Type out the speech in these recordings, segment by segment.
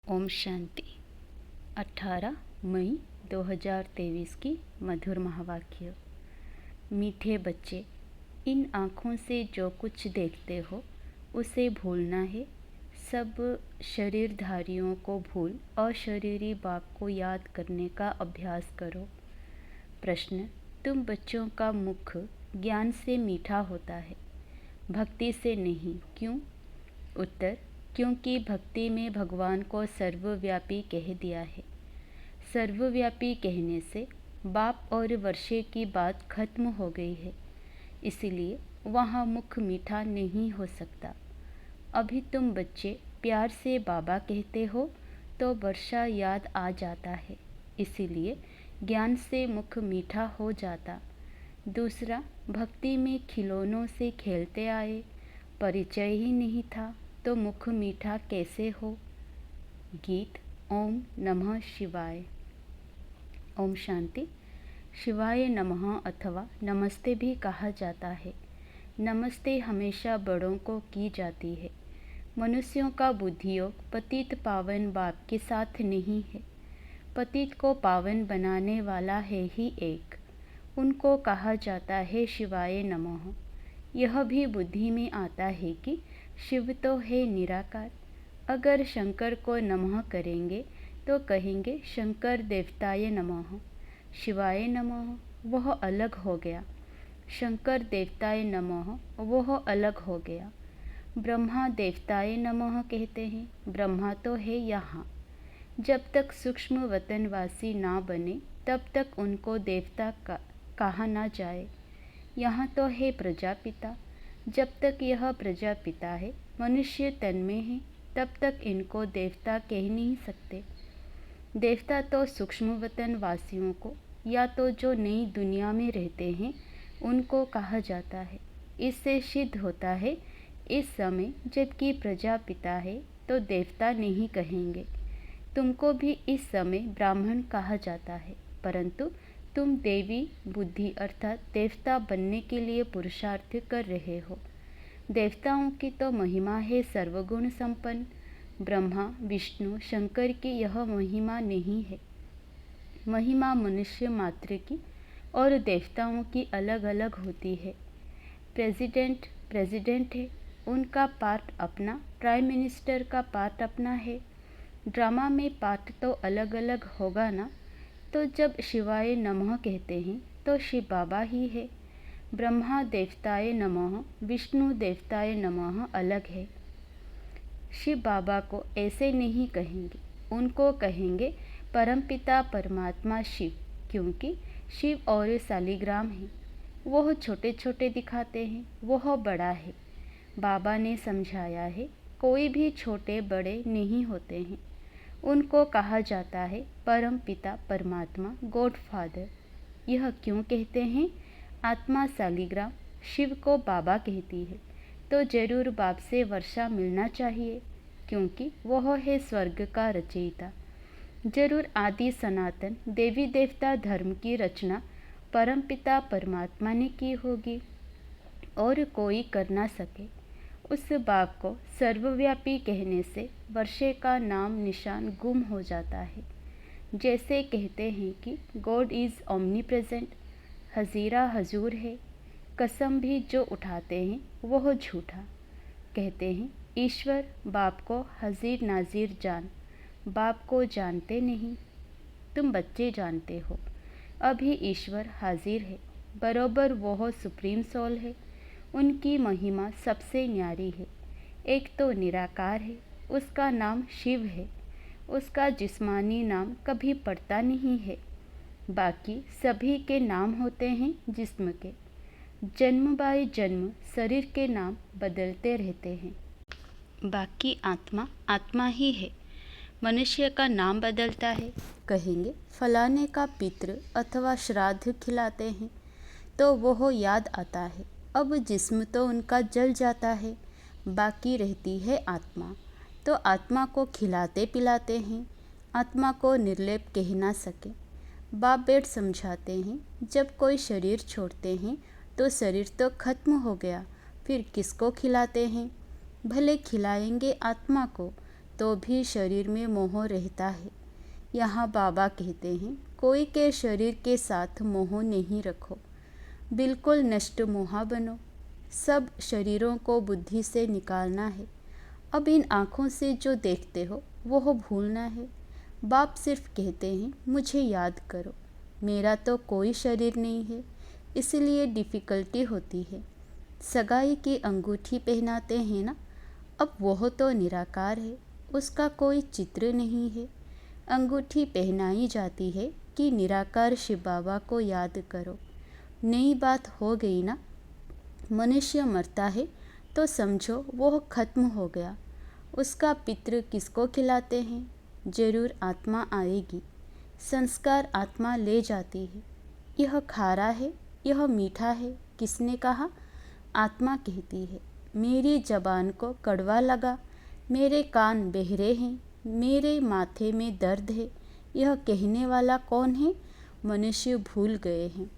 ओम शांति। 18 मई 2023 की मधुर महावाक्य। मीठे बच्चे, इन आँखों से जो कुछ देखते हो उसे भूलना है। सब शरीरधारियों को भूल अशरीरी बाप को याद करने का अभ्यास करो। प्रश्न: तुम बच्चों का मुख ज्ञान से मीठा होता है, भक्ति से नहीं, क्यों? उत्तर: क्योंकि भक्ति में भगवान को सर्वव्यापी कह दिया है। सर्वव्यापी कहने से बाप और वर्षे की बात खत्म हो गई है, इसलिए वहाँ मुख मीठा नहीं हो सकता। अभी तुम बच्चे प्यार से बाबा कहते हो तो वर्षा याद आ जाता है, इसीलिए ज्ञान से मुख मीठा हो जाता। दूसरा, भक्ति में खिलौनों से खेलते आए, परिचय ही नहीं था तो मुख मीठा कैसे हो? गीत। ओम नमः शिवाय। ओम शांति। शिवाय नमः अथवा नमस्ते भी कहा जाता है। नमस्ते हमेशा बड़ों को की जाती है। मनुष्यों का बुद्धियोग पतित पावन बाप के साथ नहीं है। पतित को पावन बनाने वाला है ही एक, उनको कहा जाता है शिवाय नमः। यह भी बुद्धि में आता है कि शिव तो है निराकार। अगर शंकर को नमः करेंगे तो कहेंगे शंकर देवताय नमः। शिवाय नमः वह अलग हो गया, शंकर देवताय नमः वह अलग हो गया। ब्रह्मा देवताय नमः कहते हैं, ब्रह्मा तो है यहाँ। जब तक सूक्ष्म वतनवासी ना बने तब तक उनको देवता कहा ना जाए। यहाँ तो है प्रजापिता। जब तक यह प्रजापिता है, मनुष्य तन में है, तब तक इनको देवता कह नहीं सकते। देवता तो सूक्ष्म वतन वासियों को या तो जो नई दुनिया में रहते हैं उनको कहा जाता है। इससे सिद्ध होता है इस समय जबकि प्रजापिता है तो देवता नहीं कहेंगे। तुमको भी इस समय ब्राह्मण कहा जाता है, परंतु तुम देवी बुद्धि अर्थात देवता बनने के लिए पुरुषार्थ कर रहे हो। देवताओं की तो महिमा है सर्वगुण संपन्न। ब्रह्मा विष्णु शंकर की यह महिमा नहीं है। महिमा मनुष्य मात्र की और देवताओं की अलग अलग होती है। प्रेसिडेंट है, उनका पार्ट अपना, प्राइम मिनिस्टर का पार्ट अपना है। ड्रामा में पार्ट तो अलग अलग होगा ना। तो जब शिवाय नमः कहते हैं तो शिव बाबा ही है। ब्रह्मा देवताय नमः, विष्णु देवताय नमः अलग है। शिव बाबा को ऐसे नहीं कहेंगे, उनको कहेंगे परमपिता परमात्मा शिव, क्योंकि शिव और शालिग्राम है। वह छोटे छोटे दिखाते हैं, वह बड़ा है। बाबा ने समझाया है कोई भी छोटे बड़े नहीं होते हैं। उनको कहा जाता है परम पिता परमात्मा, गॉड फादर। यह क्यों कहते हैं? आत्मा शालिग्राम शिव को बाबा कहती है तो जरूर बाप से वर्षा मिलना चाहिए, क्योंकि वह है स्वर्ग का रचयिता। जरूर आदि सनातन देवी देवता धर्म की रचना परमपिता परमात्मा ने की होगी और कोई कर ना सके। उस बाप को सर्वव्यापी कहने से वर्षे का नाम निशान गुम हो जाता है। जैसे कहते हैं कि God is omni present, Hazira हजूर है। कसम भी जो उठाते हैं वह झूठा। कहते हैं ईश्वर बाप को हजीर नाजीर जान, बाप को जानते नहीं। तुम बच्चे जानते हो, अभी ईश्वर हाजिर है, बरोबर वह सुप्रीम सोल है। उनकी महिमा सबसे न्यारी है। एक तो निराकार है, उसका नाम शिव है। उसका जिस्मानी नाम कभी पड़ता नहीं है। बाकी सभी के नाम होते हैं जिस्म के। जन्म बाय जन्म शरीर के नाम बदलते रहते हैं। बाकी आत्मा आत्मा ही है। मनुष्य का नाम बदलता है। कहेंगे फलाने का पितृ अथवा श्राद्ध खिलाते हैं तो वह याद आता है। अब जिस्म तो उनका जल जाता है, बाकी रहती है आत्मा। तो आत्मा को खिलाते पिलाते हैं। आत्मा को निर्लेप कह ना सके। बाप बेट समझाते हैं जब कोई शरीर छोड़ते हैं तो शरीर तो खत्म हो गया, फिर किसको खिलाते हैं? भले खिलाएंगे आत्मा को तो भी शरीर में मोह रहता है। यहाँ बाबा कहते हैं, कोई के शरीर के साथ मोह नहीं रखो, बिल्कुल नष्ट मोहा बनो। सब शरीरों को बुद्धि से निकालना है। अब इन आँखों से जो देखते हो वो भूलना है। बाप सिर्फ कहते हैं, मुझे याद करो। मेरा तो कोई शरीर नहीं है, इसलिए डिफ़िकल्टी होती है। सगाई की अंगूठी पहनाते हैं ना, अब वह तो निराकार है, उसका कोई चित्र नहीं है। अंगूठी पहनाई जाती है कि निराकार शिव बाबा को याद करो। नई बात हो गई ना। मनुष्य मरता है तो समझो वह खत्म हो गया। उसका पितृ किसको खिलाते हैं? जरूर आत्मा आएगी। संस्कार आत्मा ले जाती है। यह खारा है, यह मीठा है, किसने कहा? आत्मा कहती है। मेरी जबान को कड़वा लगा, मेरे कान बहरे हैं, मेरे माथे में दर्द है, यह कहने वाला कौन है? मनुष्य भूल गए हैं।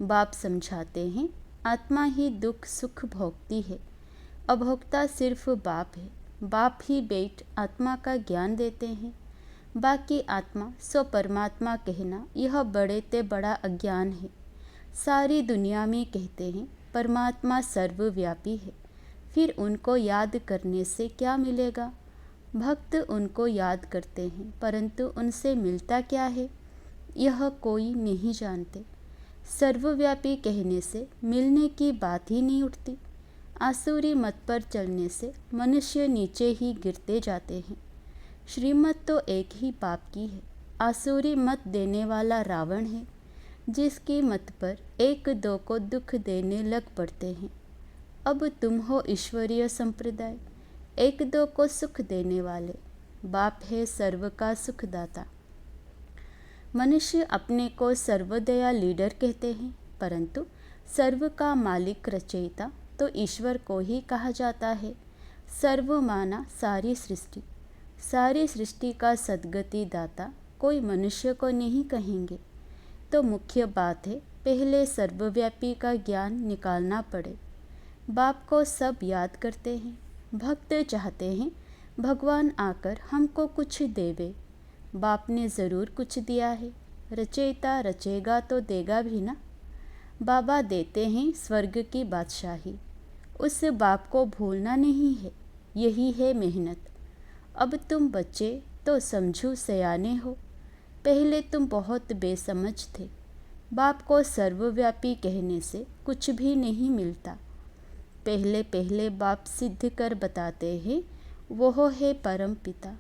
बाप समझाते हैं, आत्मा ही दुख सुख भोगती है, अभोक्ता सिर्फ बाप है। बाप ही बैठ आत्मा का ज्ञान देते हैं। बाकी आत्मा सो परमात्मा कहना यह बड़े ते बड़ा अज्ञान है। सारी दुनिया में कहते हैं परमात्मा सर्वव्यापी है, फिर उनको याद करने से क्या मिलेगा? भक्त उनको याद करते हैं, परंतु उनसे मिलता क्या है यह कोई नहीं जानते। सर्वव्यापी कहने से मिलने की बात ही नहीं उठती। आसुरी मत पर चलने से मनुष्य नीचे ही गिरते जाते हैं। श्रीमत तो एक ही बाप की है। आसुरी मत देने वाला रावण है, जिसकी मत पर एक दो को दुख देने लग पड़ते हैं। अब तुम हो ईश्वरीय संप्रदाय, एक दो को सुख देने वाले। बाप है सर्व का सुखदाता। मनुष्य अपने को सर्वदया लीडर कहते हैं, परंतु सर्व का मालिक रचयिता तो ईश्वर को ही कहा जाता है। सर्व माना सारी सृष्टि, सारी सृष्टि का सद्गति दाता कोई मनुष्य को नहीं कहेंगे। तो मुख्य बात है, पहले सर्वव्यापी का ज्ञान निकालना पड़े। बाप को सब याद करते हैं। भक्त चाहते हैं भगवान आकर हमको कुछ देवे। बाप ने ज़रूर कुछ दिया है। रचयिता रचेगा तो देगा भी ना। बाबा देते हैं स्वर्ग की बादशाही। उस बाप को भूलना नहीं है, यही है मेहनत। अब तुम बच्चे तो समझो सयाने हो, पहले तुम बहुत बेसमझ थे। बाप को सर्वव्यापी कहने से कुछ भी नहीं मिलता। पहले पहले बाप सिद्ध कर बताते हैं, वह है परम पिता।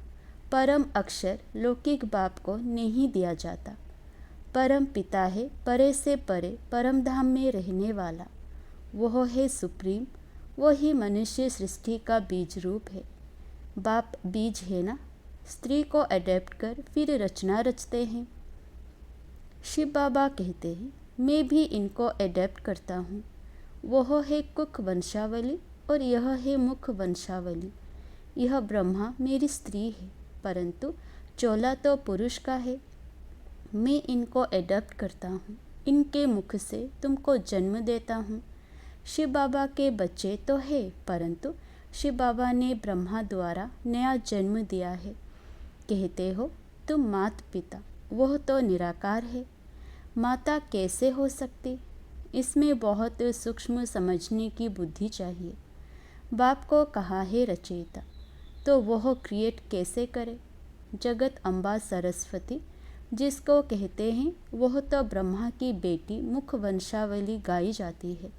परम अक्षर लौकिक बाप को नहीं दिया जाता। परम पिता है परे से परे परम धाम में रहने वाला। वह है सुप्रीम, वही मनुष्य सृष्टि का बीज रूप है। बाप बीज है ना, स्त्री को अडेप्ट कर फिर रचना रचते हैं। शिव बाबा कहते हैं, मैं भी इनको अडेप्ट करता हूँ। वह है कुक वंशावली और यह है मुख वंशावली। यह ब्रह्मा मेरी स्त्री है, परंतु चोला तो पुरुष का है। मैं इनको एडॉप्ट करता हूँ, इनके मुख से तुमको जन्म देता हूँ। शिव बाबा के बच्चे तो है, परंतु शिव बाबा ने ब्रह्मा द्वारा नया जन्म दिया है। कहते हो तुम मात पिता, वह तो निराकार है। माता कैसे हो सकती? इसमें बहुत सूक्ष्म समझने की बुद्धि चाहिए। बाप को कहा है रचयिता, तो वह क्रिएट कैसे करे? जगत अम्बा सरस्वती जिसको कहते हैं, वह तो ब्रह्मा की बेटी मुख वंशावली गाई जाती है।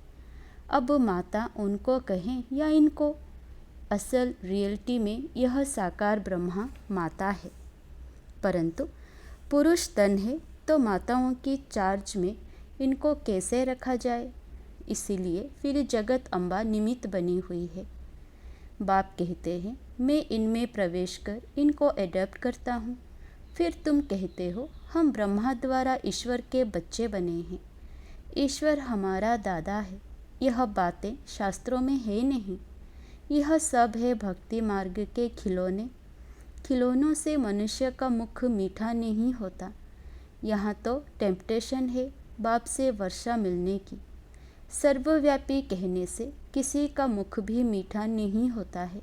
अब माता उनको कहें या इनको? असल रियलिटी में यह साकार ब्रह्मा माता है, परंतु पुरुष तन है, तो माताओं की चार्ज में इनको कैसे रखा जाए? इसीलिए फिर जगत अम्बा निमित्त बनी हुई है। बाप कहते हैं, मैं इनमें प्रवेश कर इनको एडॉप्ट करता हूँ। फिर तुम कहते हो हम ब्रह्मा द्वारा ईश्वर के बच्चे बने हैं। ईश्वर हमारा दादा है। यह बातें शास्त्रों में है नहीं। यह सब है भक्ति मार्ग के खिलौने। खिलौनों से मनुष्य का मुख मीठा नहीं होता। यहाँ तो टेम्पटेशन है बाप से वर्षा मिलने की। सर्वव्यापी कहने से किसी का मुख भी मीठा नहीं होता है।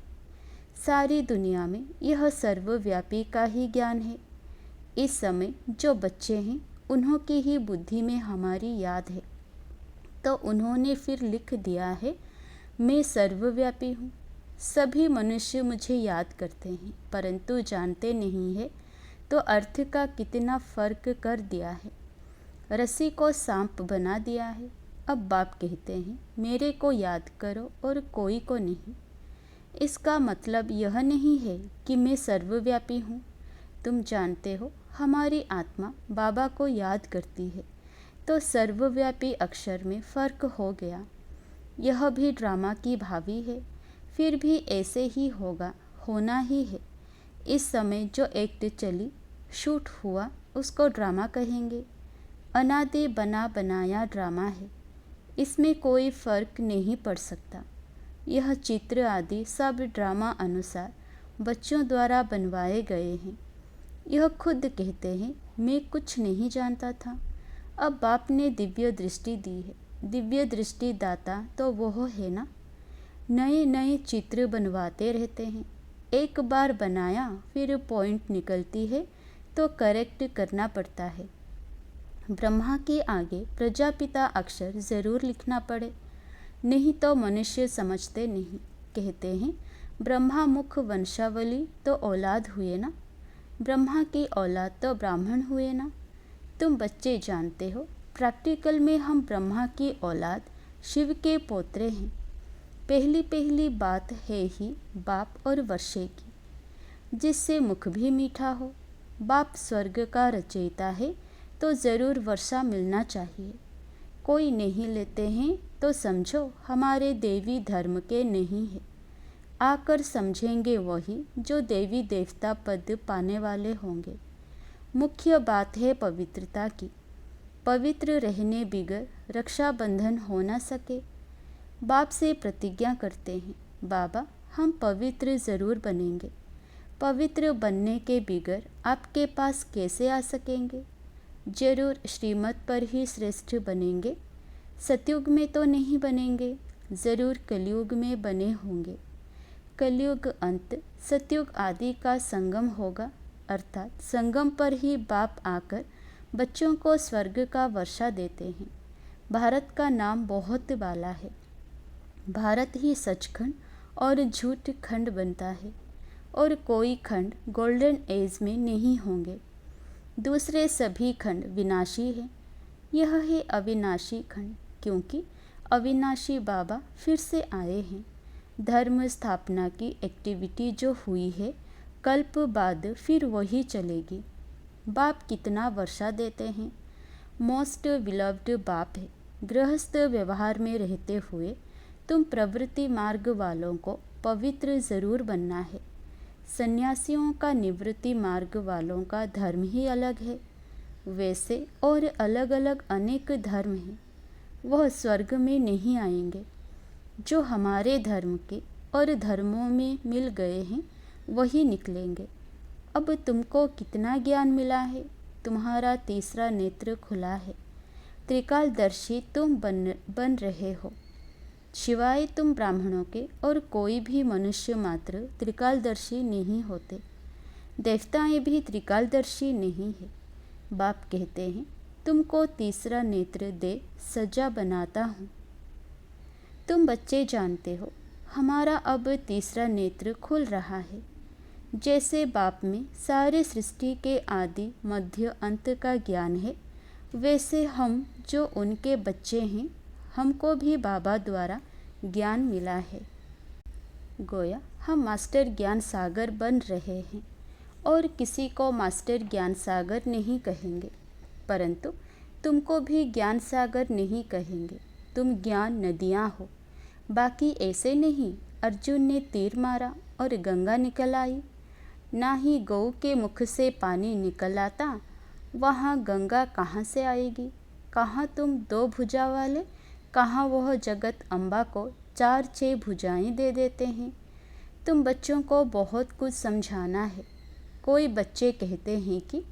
सारी दुनिया में यह सर्वव्यापी का ही ज्ञान है। इस समय जो बच्चे हैं उन्हों की ही बुद्धि में हमारी याद है, तो उन्होंने फिर लिख दिया है, मैं सर्वव्यापी हूँ। सभी मनुष्य मुझे याद करते हैं परंतु जानते नहीं है, तो अर्थ का कितना फर्क कर दिया है। रस्सी को सांप बना दिया है। अब बाप कहते हैं, मेरे को याद करो और कोई को नहीं। इसका मतलब यह नहीं है कि मैं सर्वव्यापी हूँ। तुम जानते हो हमारी आत्मा बाबा को याद करती है, तो सर्वव्यापी अक्षर में फ़र्क हो गया। यह भी ड्रामा की भावी है, फिर भी ऐसे ही होगा, होना ही है। इस समय जो एक्ट चली, शूट हुआ, उसको ड्रामा कहेंगे। अनादि बना बनाया ड्रामा है, इसमें कोई फ़र्क नहीं पड़ सकता। यह चित्र आदि सब ड्रामा अनुसार बच्चों द्वारा बनवाए गए हैं। यह खुद कहते हैं, मैं कुछ नहीं जानता था। अब बाप ने दिव्य दृष्टि दी है। दिव्य दृष्टि दाता तो वो है ना। नए नए चित्र बनवाते रहते हैं। एक बार बनाया फिर पॉइंट निकलती है तो करेक्ट करना पड़ता है। ब्रह्मा के आगे प्रजापिता अक्षर ज़रूर लिखना पड़े, नहीं तो मनुष्य समझते नहीं। कहते हैं, ब्रह्मा मुख वंशावली तो औलाद हुए ना, ब्रह्मा की औलाद तो ब्राह्मण हुए ना। तुम बच्चे जानते हो, प्रैक्टिकल में हम ब्रह्मा की औलाद शिव के पोतरे हैं। पहली पहली बात है ही बाप और वर्षे की, जिससे मुख भी मीठा हो। बाप स्वर्ग का रचयिता है तो ज़रूर वर्षा मिलना चाहिए। कोई नहीं लेते हैं तो समझो हमारे देवी धर्म के नहीं है। आकर समझेंगे वही जो देवी देवता पद पाने वाले होंगे। मुख्य बात है पवित्रता की। पवित्र रहने बिगर रक्षाबंधन हो न सके। बाप से प्रतिज्ञा करते हैं, बाबा हम पवित्र ज़रूर बनेंगे। पवित्र बनने के बिगर आपके पास कैसे आ सकेंगे? जरूर श्रीमत पर ही श्रेष्ठ बनेंगे। सतयुग में तो नहीं बनेंगे, ज़रूर कलयुग में बने होंगे। कलयुग अंत सतयुग आदि का संगम होगा, अर्थात संगम पर ही बाप आकर बच्चों को स्वर्ग का वर्षा देते हैं। भारत का नाम बहुत वाला है। भारत ही सचखंड और झूठ खंड बनता है, और कोई खंड गोल्डन एज में नहीं होंगे। दूसरे सभी खंड विनाशी है। यह है अविनाशी खंड, क्योंकि अविनाशी बाबा फिर से आए हैं। धर्म स्थापना की एक्टिविटी जो हुई है, कल्प बाद फिर वही चलेगी। बाप कितना वर्षा देते हैं। मोस्ट विलव्ड बाप है। गृहस्थ व्यवहार में रहते हुए तुम प्रवृत्ति मार्ग वालों को पवित्र ज़रूर बनना है। सन्यासियों का निवृत्ति मार्ग वालों का धर्म ही अलग है। वैसे और अलग अलग अनेक धर्म हैं, वह स्वर्ग में नहीं आएंगे। जो हमारे धर्म के और धर्मों में मिल गए हैं वही निकलेंगे। अब तुमको कितना ज्ञान मिला है। तुम्हारा तीसरा नेत्र खुला है। त्रिकालदर्शी तुम बन रहे हो। शिवाय तुम ब्राह्मणों के और कोई भी मनुष्य मात्र त्रिकालदर्शी नहीं होते। देवताएं भी त्रिकालदर्शी नहीं है। बाप कहते हैं, तुमको तीसरा नेत्र दे सजा बनाता हूँ। तुम बच्चे जानते हो, हमारा अब तीसरा नेत्र खुल रहा है। जैसे बाप में सारे सृष्टि के आदि मध्य अंत का ज्ञान है, वैसे हम जो उनके बच्चे हैं, हमको भी बाबा द्वारा ज्ञान मिला है। गोया हम मास्टर ज्ञान सागर बन रहे हैं, और किसी को मास्टर ज्ञान सागर नहीं कहेंगे, परंतु तुमको भी ज्ञान सागर नहीं कहेंगे। तुम ज्ञान नदियाँ हो। बाकी ऐसे नहीं अर्जुन ने तीर मारा और गंगा निकल आई, ना ही गौ के मुख से पानी निकल आता, वहाँ गंगा कहाँ से आएगी। कहाँ तुम दो भुजा वाले, कहाँ वह जगत अम्बा को 4-6 भुजाएं दे देते हैं। तुम बच्चों को बहुत कुछ समझाना है। कोई बच्चे कहते हैं कि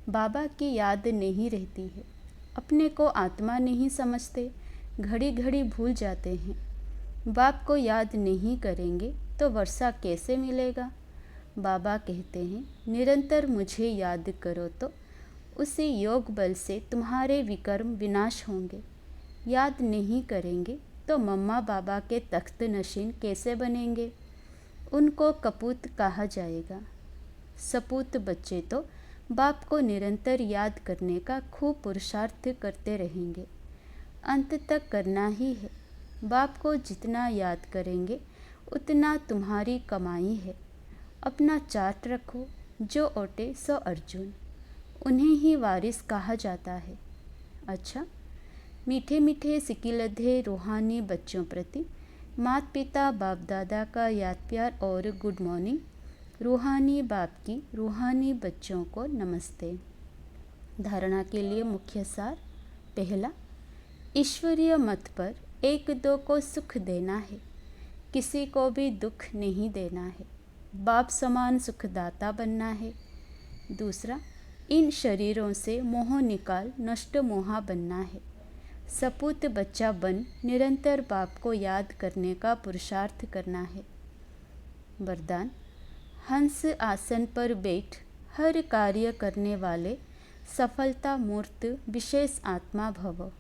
बाबा की याद नहीं रहती है, अपने को आत्मा नहीं समझते, घड़ी घड़ी भूल जाते हैं। बाप को याद नहीं करेंगे तो वर्षा कैसे मिलेगा? बाबा कहते हैं, निरंतर मुझे याद करो तो उसी योग बल से तुम्हारे विकर्म विनाश होंगे। याद नहीं करेंगे तो मम्मा बाबा के तख्त नशीन कैसे बनेंगे? उनको कपूत कहा जाएगा। सपूत बच्चे तो बाप को निरंतर याद करने का खूब पुरुषार्थ करते रहेंगे। अंत तक करना ही है। बाप को जितना याद करेंगे उतना तुम्हारी कमाई है। अपना चार्ट रखो, जो ओटे सो अर्जुन। उन्हें ही वारिस कहा जाता है। अच्छा, मीठे मीठे सिकिलधे रूहानी बच्चों प्रति माता पिता बाप दादा का याद प्यार और गुड मॉर्निंग। रूहानी बाप की रूहानी बच्चों को नमस्ते। धारणा के लिए मुख्य सार। पहला, ईश्वरीय मत पर एक दो को सुख देना है, किसी को भी दुख नहीं देना है। बाप समान सुखदाता बनना है। दूसरा, इन शरीरों से मोह निकाल नष्ट मोहा बनना है। सपूत बच्चा बन निरंतर बाप को याद करने का पुरुषार्थ करना है। वरदान, हंस आसन पर बैठ हर कार्य करने वाले सफलता मूर्त विशेष आत्मा भव।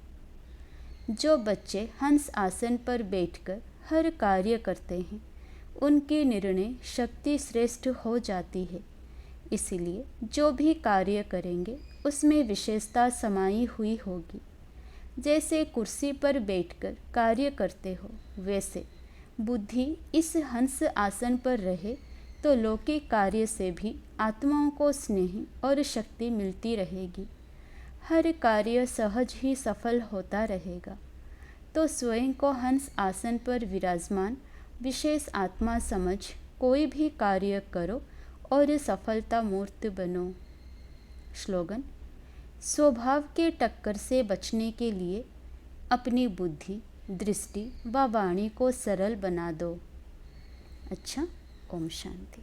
जो बच्चे हंस आसन पर बैठकर हर कार्य करते हैं उनकी निर्णय शक्ति श्रेष्ठ हो जाती है। इसलिए जो भी कार्य करेंगे उसमें विशेषता समाई हुई होगी। जैसे कुर्सी पर बैठकर कार्य करते हो, वैसे बुद्धि इस हंस आसन पर रहे तो लौकिक कार्य से भी आत्माओं को स्नेह और शक्ति मिलती रहेगी। हर कार्य सहज ही सफल होता रहेगा। तो स्वयं को हंस आसन पर विराजमान विशेष आत्मा समझ कोई भी कार्य करो और सफलता मूर्त बनो। स्लोगन, स्वभाव के टक्कर से बचने के लिए अपनी बुद्धि, दृष्टि व वाणी को सरल बना दो। अच्छा, ओम शांति।